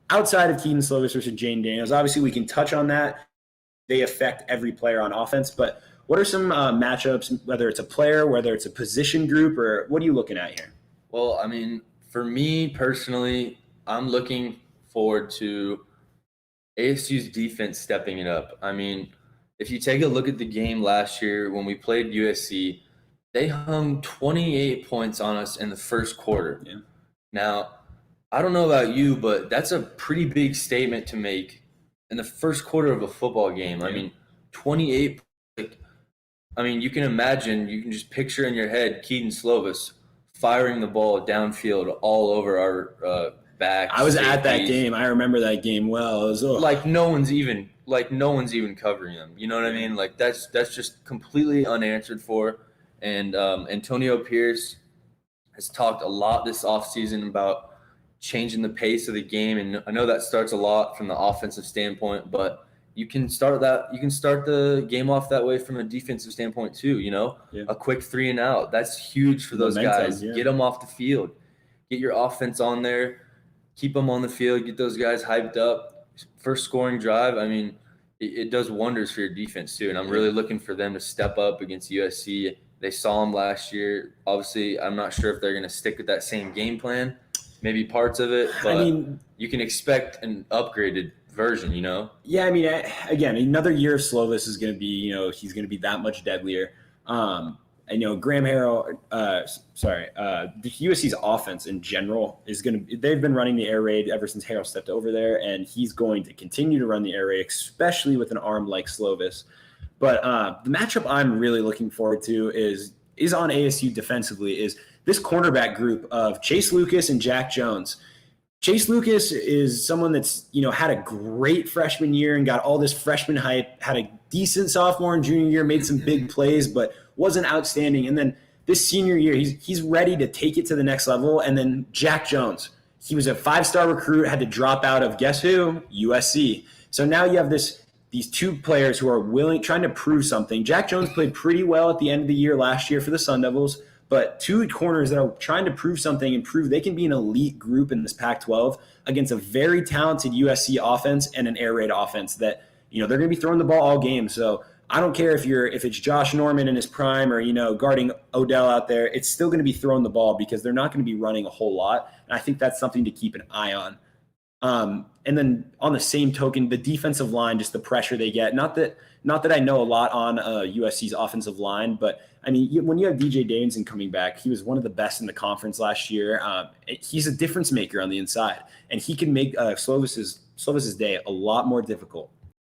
outside of Keaton Slovis versus Jane Daniels, obviously we can touch on that. They affect every player on offense, but what are some matchups, whether it's a player, whether it's a position group, or what are you looking at here? Well, I mean, for me personally, I'm looking forward to ASU's defense stepping it up. I mean, if you take a look at the game last year when we played USC, they hung 28 points on us in the first quarter. Yeah. Now, I don't know about you, but that's a pretty big statement to make in the first quarter of a football game. I mean, 28. Like, I mean, you can imagine, you can just picture in your head Keaton Slovis firing the ball downfield all over our back. I was at that game. I remember that game well. It was, like no one's even covering them. You know what I mean? Like that's just completely unanswered for. And Antonio Pierce has talked a lot this offseason about changing the pace of the game, and I know that starts a lot from the offensive standpoint, but you can start the game off that way from a defensive standpoint too. A quick 3 and out, that's huge for those guys. Get them off the field, get your offense on there, keep them on the field, get those guys hyped up. First scoring drive, I mean, it does wonders for your defense too, and I'm really looking for them to step up against USC. They saw them last year. Obviously, I'm not sure if they're going to stick with that same game plan, maybe parts of it, but I mean, you can expect an upgraded version, Yeah, I mean, again, another year of Slovis is going to be, he's going to be that much deadlier. Graham Harrell, the USC's offense in general is going to, they've been running the air raid ever since Harrell stepped over there, and he's going to continue to run the air raid, especially with an arm like Slovis. But the matchup I'm really looking forward to is on ASU defensively is this cornerback group of Chase Lucas and Jack Jones. Chase Lucas is someone that's, had a great freshman year and got all this freshman hype, had a decent sophomore and junior year, made some big plays, but wasn't outstanding. And then this senior year, he's ready to take it to the next level. And then Jack Jones, he was a 5-star recruit, had to drop out of, guess who? USC. So now you have these two players who are trying to prove something. Jack Jones played pretty well at the end of the year last year for the Sun Devils, but two corners that are trying to prove something and prove they can be an elite group in this Pac-12 against a very talented USC offense and an air raid offense that, they're going to be throwing the ball all game. So I don't care if it's Josh Norman in his prime or, guarding Odell out there, it's still going to be throwing the ball because they're not going to be running a whole lot. And I think that's something to keep an eye on. And then on the same token, the defensive line, just the pressure they get. Not that I know a lot on USC's offensive line, but I mean, when you have DJ Davidson coming back, he was one of the best in the conference last year. He's a difference maker on the inside, and he can make Slovis's day a lot more difficult.